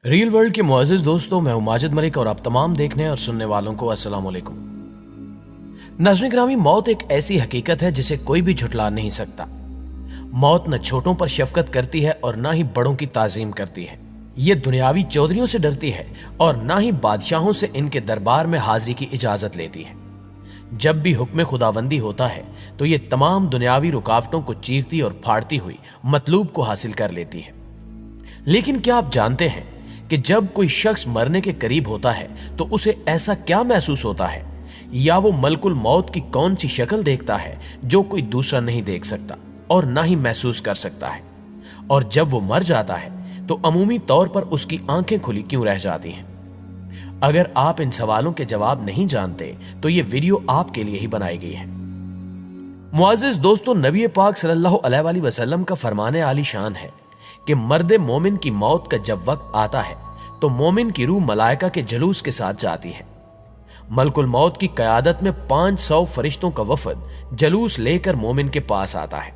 Real world के मुअज़्ज़िज़ दोस्तों, मैं हूं माजिद मलिक और आप तमाम देखने और सुनने वालों को अस्सलाम वालेकुम। नाज़रीन गिरामी, मौत एक ऐसी हकीकत है जिसे कोई भी झुठला नहीं सकता। मौत न छोटों पर शफकत करती है और ना ही बड़ों की ताज़ीम करती है। ये दुनियावी चौधरियों से डरती है और ना ही बादशाहों से इनके दरबार में हाजिरी की इजाजत लेती है। जब भी हुक्म खुदाबंदी होता है तो ये तमाम दुनियावी रुकावटों को चीरती और फाड़ती हुई मतलूब को हासिल कर लेती है। लेकिन क्या आप जानते हैं कि जब कोई शख्स मरने के करीब होता है तो उसे ऐसा क्या महसूस होता है, या वो मलकुल मौत की कौन सी शक्ल देखता है जो कोई दूसरा नहीं देख सकता और ना ही महसूस कर सकता है। और जब वो मर जाता है तो अमूमी तौर पर उसकी आंखें खुली क्यों रह जाती हैं? अगर आप इन सवालों के जवाब नहीं जानते तो ये वीडियो आपके लिए ही बनाई गई है। मुअज़्ज़िज़ दोस्तों, नबी पाक सल्लल्लाहु अलैहि वसल्लम का फरमाने आली शान है कि मर्दे मोमिन की मौत का जब वक्त आता है तो मोमिन की रूह मलाइका के जलूस के साथ जाती है। मलकुल मौत की क़यादत में 500 फरिश्तों का वफद जलूस लेकर मोमिन के पास आता है।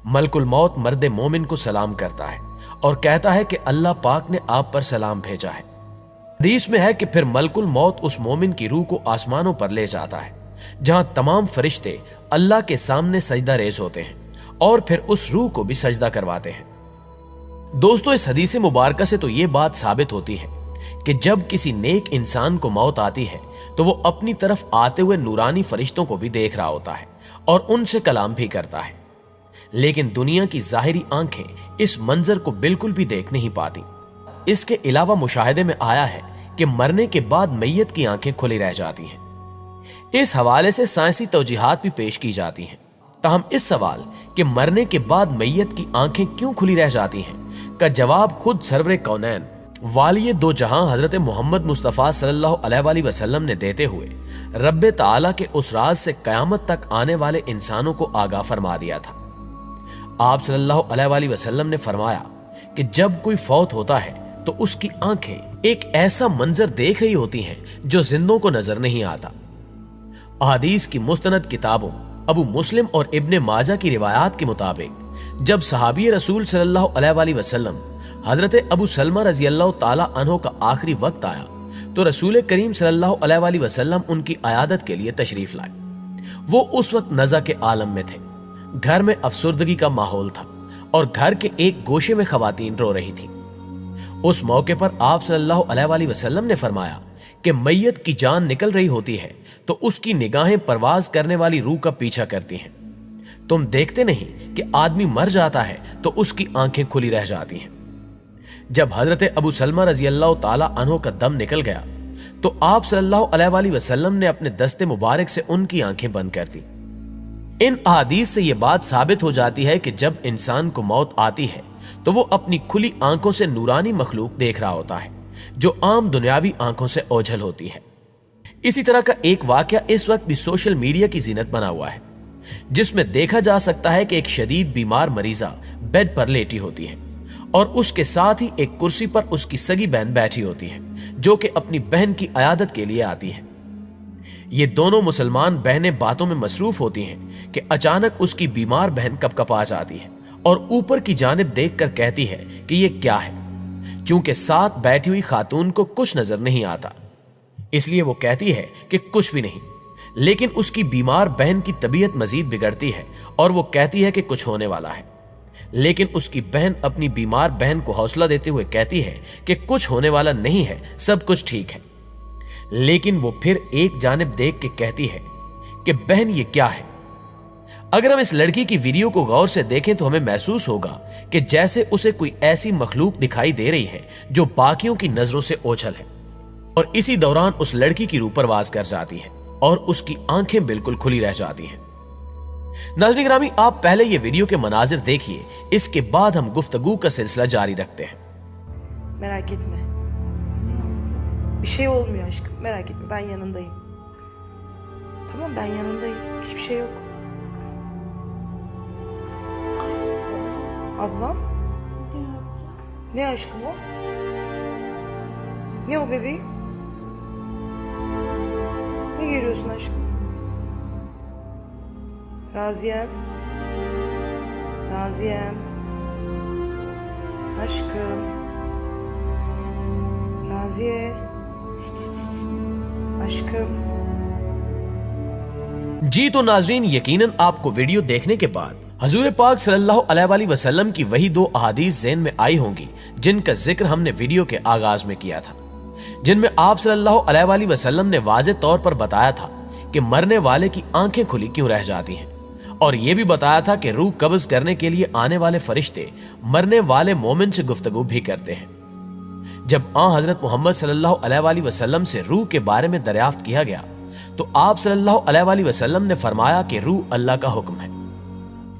मलकुल मौत मर्दे मोमिन को सलाम करता है और कहता है कि अल्लाह पाक ने आप पर सलाम भेजा है। हदीस में है कि फिर मलकुल मौत उस मोमिन की रूह को आसमानों पर ले जाता है, जहां तमाम फरिश्ते अल्लाह के सामने सजदा रेज होते हैं और फिर उस रूह को भी सजदा करवाते हैं। दोस्तों, इस हदीस मुबारक से तो ये बात साबित होती है कि जब किसी नेक इंसान को मौत आती है तो वो अपनी तरफ आते हुए नूरानी फरिश्तों को भी देख रहा होता है और उनसे कलाम भी करता है। लेकिन दुनिया की जाहिरी आंखें इस मंजर को बिल्कुल भी देख नहीं पाती। इसके अलावा मुशाहिदे में आया है कि मरने के बाद मैयत की आंखें खुली रह जाती हैं। इस हवाले से साइंसी तौजीहात भी पेश की जाती हैं। ताहम इस सवाल कि मरने के बाद मैयत की आंखें क्यों खुली रह जाती हैं का जवाब खुद सरवरे कौनैन वालिये दो जहां हजरत मोहम्मद मुस्तफ़ा सल्लल्लाहु अलैहि वसल्लम ने देते हुए रब्बे ताला के उस राज से कयामत तक आने वाले इंसानों को आगाह फरमा दिया था। आप सल्लल्लाहु अलैहि वसल्लम ने फरमाया कि जब कोई फौत होता है तो उसकी आंखें एक ऐसा मंजर देख रही होती हैं जो जिंदों को नजर नहीं आता। अहादीस की मुस्तनद किताबों अबू मुस्लिम और इब्ने माजा की रिवायात के मुताबिक जब सहाबी रसूल सल्लल्लाहु अलैहि वसल्लम हजरत अबू सलमा रजी अल्लाह ताला अन्हो का आखिरी वक्त आया तो रसूल करीम सल्लल्लाहु अलैहि वसल्लम उनकी अयादत के लिए तशरीफ लाए। वो उस वक्त नज़ा के आलम में थे। घर में अफसुर्दगी का माहौल था और घर के एक गोशे में खवातीन रो रही थी। उस मौके पर आप सल्लल्लाहु अलैहि वसल्लम ने फरमाया कि मैयत की जान निकल रही होती है तो उसकी निगाहें परवाज करने वाली रूह का पीछा करती हैं। तुम देखते नहीं कि आदमी मर जाता है तो उसकी आंखें खुली रह जाती हैं। जब हजरत अबू सलमा रजी अल्लाह ताला अन्हो का दम निकल गया तो आप सल्लल्लाहु अलैहि वसल्लम ने अपने दस्ते मुबारक से उनकी आंखें बंद कर दी। इन अहादीस से यह बात साबित हो जाती है कि जब इंसान को मौत आती है तो वो अपनी खुली आंखों से नूरानी मखलूक देख रहा होता है जो आम दुनियावी आंखों से ओझल होती है। इसी तरह का एक वाकया इस वक्त भी सोशल मीडिया की जीनत बना हुआ है, जिसमें देखा जा सकता है कि एक शदीद बीमार मरीजा बेड पर लेटी होती है और उसके साथ ही एक कुर्सी पर उसकी सगी बहन बैठी होती है जो कि अपनी बहन की अयादत के लिए आती है। ये दोनों मुसलमान बहनें बातों में मसरूफ होती हैं कि अचानक उसकी बीमार बहन कपकपा जाती है और ऊपर की जानिब देखकर कहती है कि ये क्या है। चूंकि साथ बैठी हुई खातून को कुछ नजर नहीं आता, इसलिए वो कहती है कि कुछ भी नहीं। लेकिन उसकी बीमार बहन की तबीयत मजीद बिगड़ती है और वो कहती है कि कुछ होने वाला है। लेकिन उसकी बहन अपनी बीमार बहन को हौसला देते हुए कहती है कि कुछ होने वाला नहीं है, सब कुछ ठीक है। लेकिन वो फिर एक जानिब देख के कहती है कि बहन ये क्या है। अगर हम इस लड़की की वीडियो को गौर से देखें तो हमें महसूस होगा कि जैसे उसे कोई ऐसी मखलूक दिखाई दे रही है जो बाकियों की नजरों से ओझल है। और इसी दौरान उस लड़की की रूह परवाज कर जाती है और उसकी आंखें बिल्कुल खुली रह जाती हैं। नाज़रीन गिरामी, आप पहले ये वीडियो के मनाजिर देखिए, इसके बाद हम गुफ्तगू का सिलसिला जारी रखते हैं। Merak etme. Bir şey olmuyor aşkım. Merak etme. Ben yanındayım. Tamam, ben yanındayım. Hiçbir şey yok. Ablam? Ne aşkım o? Ne o bebeğim? Ne görüyorsun aşkım? Raziyem. Raziyem. Aşkım. Naziye. Aşkım. जी तो नाजरीन, यकीनन आपको video देखने के बाद हजूर पाक सल्लल्लाहु अलैहि वसल्लम की वही दो अहादीस ज़हन में आई होंगी जिनका जिक्र हमने वीडियो के आगाज में किया था, जिनमें आप सल्लल्लाहु अलैहि वसल्लम ने वाज़े तौर पर बताया था कि मरने वाले की आंखें खुली क्यों रह जाती हैं, और यह भी बताया था कि रूह कब्ज करने के लिए आने वाले फरिश्ते मरने वाले मोमिन से गुफ्तगू भी करते हैं। जब हजरत मोहम्मद सल्लल्लाहु अलैहि वसल्लम से रूह के बारे में दरियाफ्त किया गया तो आप सल्लल्लाहु अलैहि वसल्लम ने फरमाया कि रूह अल्लाह का हुक्म है।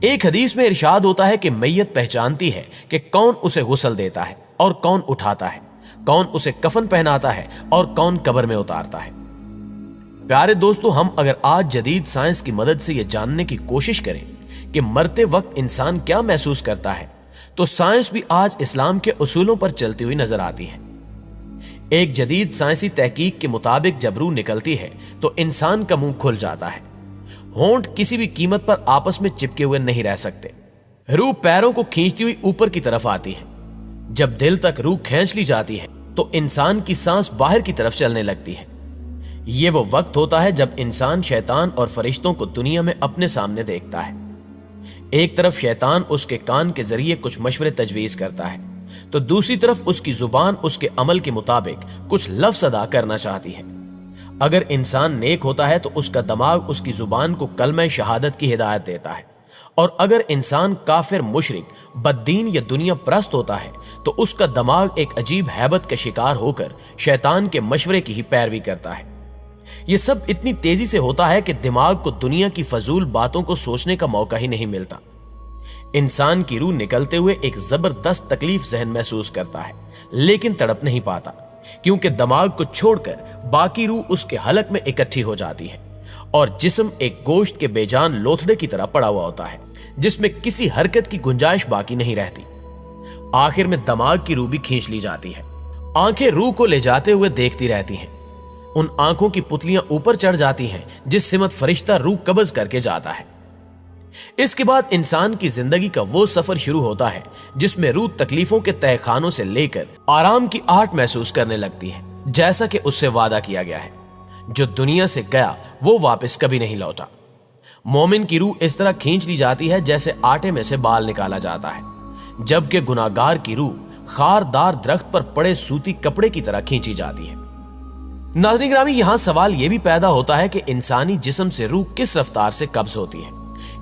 एक हदीस में इरशाद होता है कि मैयत पहचानती है कि कौन उसे गुस्ल देता है और कौन उठाता है, कौन उसे कफन पहनाता है और कौन कब्र में उतारता है। प्यारे दोस्तों, हम अगर आज जदीद साइंस की मदद से यह जानने की कोशिश करें कि मरते वक्त इंसान क्या महसूस करता है, तो साइंस भी आज इस्लाम के उसूलों पर चलती हुई नजर आती है। एक जदीद साइंसी तहकीक के मुताबिक जब रूह निकलती है तो इंसान का मुंह खुल जाता है। होंठ किसी भी कीमत पर आपस में चिपके हुए नहीं रह सकते। रूह पैरों को खींचती हुई ऊपर की तरफ आती है। जब दिल तक रूह खींच ली जाती है तो इंसान की सांस बाहर की तरफ चलने लगती है। ये वो वक्त होता है जब इंसान शैतान और फरिश्तों को दुनिया में अपने सामने देखता है। एक तरफ शैतान उसके कान के जरिए कुछ मशवरे तजवीज करता है, तो दूसरी तरफ उसकी जुबान उसके अमल के मुताबिक कुछ लफ्ज अदा करना चाहती है। अगर इंसान नेक होता है तो उसका दिमाग उसकी जुबान को कलमा शहादत की हिदायत देता है, और अगर इंसान काफिर, मुशरिक, बद्दीन या दुनिया परस्त होता है तो उसका दिमाग एक अजीब हैबत का शिकार होकर शैतान के मशवरे की ही पैरवी करता है। यह सब इतनी तेजी से होता है कि दिमाग को दुनिया की फजूल बातों को सोचने का मौका ही नहीं मिलता। इंसान की रूह निकलते हुए एक जबरदस्त तकलीफ जहन महसूस करता है, लेकिन तड़प नहीं पाता, क्योंकि दिमाग को छोड़कर बाकी रूह उसके हलक में इकट्ठी हो जाती है और जिस्म एक गोश्त के बेजान लोथड़े की तरह पड़ा हुआ होता है, जिसमें किसी हरकत की गुंजाइश बाकी नहीं रहती। आखिर में दिमाग की रूह भी खींच ली जाती है। आंखें रूह को ले जाते हुए देखती रहती हैं। उन आंखों की पुतलियां ऊपर चढ़ जाती हैं जिस सिमत फरिश्ता रूह कब्ज करके जाता है। इसके बाद इंसान की जिंदगी का वो सफर शुरू होता है जिसमें रूह तकलीफों के तहखानों से लेकर आराम की आहट महसूस करने लगती है, जैसा कि उससे वादा किया गया है। जो दुनिया से गया वो वापस कभी नहीं लौटा। मोमिन की रूह इस तरह खींच ली जाती है जैसे आटे में से बाल निकाला जाता है, जबकि गुनाहगार की रूह खारदार दरख्त पर पड़े सूती कपड़े की तरह खींची जाती है। नाज़रीन गिरामी, यहां सवाल यह भी पैदा होता है कि इंसानी जिस्म से रूह किस रफ्तार से कब्ज होती है,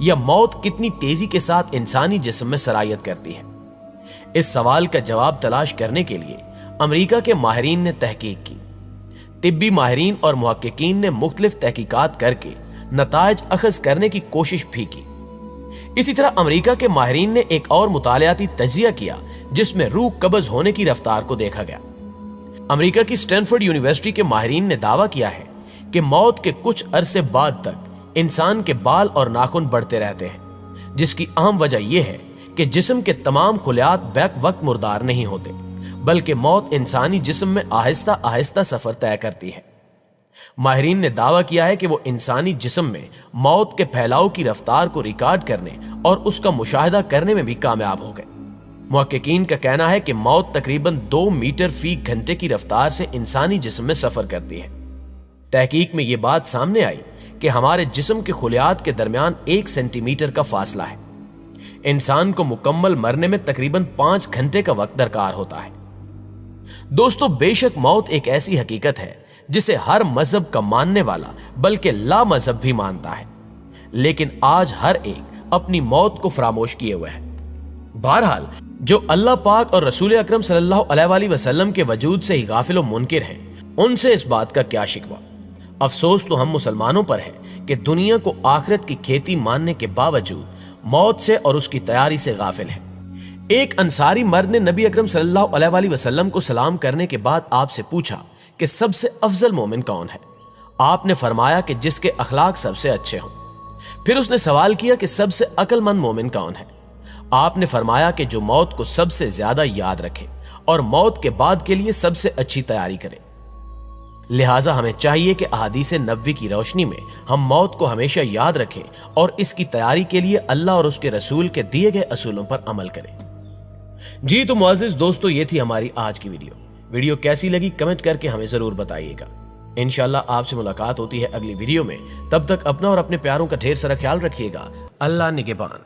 या मौत कितनी तेजी के साथ इंसानी जिस्म में सरायत करती है। इस सवाल का जवाब तलाश करने के लिए अमेरिका के माहिरीन ने तहकीक की। तिब्बी माहिरीन और मुहक्किकीन ने मुख्तलिफ तहकीकात करके नताइज अखज करने की कोशिश भी की। इसी तरह अमेरिका के माहिरीन ने एक और मुतालियाती तजिया किया जिसमें रूह कब्ज होने की रफ्तार को देखा गया। अमेरिका की स्टैनफोर्ड यूनिवर्सिटी के माहिरीन ने दावा किया है कि मौत के कुछ अरसे बाद तक इंसान के बाल और नाखून बढ़ते रहते हैं, जिसकी अहम वजह यह है कि जिस्म के तमाम खुलियात बैक वक्त मुर्दार नहीं होते, बल्कि मौत इंसानी जिस्म में आहिस्ता आहिस्ता सफर तय करती है। माहिरीन ने दावा किया है कि वो इंसानी जिस्म में मौत के फैलाव की रफ्तार को रिकॉर्ड करने और उसका मुशाहिदा करने में भी कामयाब हो गए। मुहक्किकीन का कहना है कि मौत तकरीबन 2 मीटर फी घंटे की रफ्तार से इंसानी जिस्म में सफर करती है। तहकीक में यह बात सामने आई कि हमारे जिस्म के खुलियात के दरमियान 1 सेंटीमीटर का फासला है। इंसान को मुकम्मल मरने में तकरीबन 5 घंटे का वक्त दरकार होता है। दोस्तों, बेशक मौत एक ऐसी हकीकत है जिसे हर मजहब का मानने वाला बल्कि ला मजहब भी मानता है, लेकिन आज हर एक अपनी मौत को फरामोश किए हुए है। बहरहाल, जो अल्लाह पाक और रसूल अकरम सल्लल्लाहु अलैहि वसल्लम के वजूद से ही गाफिल व मुनकिर हैं, उनसे इस बात का क्या शिकवा। अफसोस तो हम मुसलमानों पर है कि दुनिया को आखिरत की खेती मानने के बावजूद मौत से और उसकी तैयारी से गाफिल है। एक अंसारी मर्द ने नबी अकरम सल्लल्लाहु अलैहि वसल्लम को सलाम करने के बाद आपसे पूछा कि सबसे अफजल मोमिन कौन है। आपने फरमाया कि जिसके अखलाक सबसे अच्छे हों। फिर उसने सवाल किया कि सबसे अक्लमंद मोमिन कौन है। आपने फरमाया कि जो मौत को सबसे ज्यादा याद रखे और मौत के बाद के लिए सबसे अच्छी तैयारी करे। लिहाजा हमें चाहिए कि अहादीस नबवी की रोशनी में हम मौत को हमेशा याद रखें और इसकी तैयारी के लिए अल्लाह और उसके रसूल के दिए गए असूलों पर अमल करें। जी तो मुअज़्ज़िज़ दोस्तों, ये थी हमारी आज की वीडियो। ویڈیو کیسی لگی کمنٹ کر کے ہمیں ضرور بتائیے گا۔ انشاءاللہ آپ سے ملاقات ہوتی ہے اگلی ویڈیو میں، تب تک اپنا اور اپنے پیاروں کا ڈھیر سارا خیال رکھیے گا۔ اللہ نگہبان۔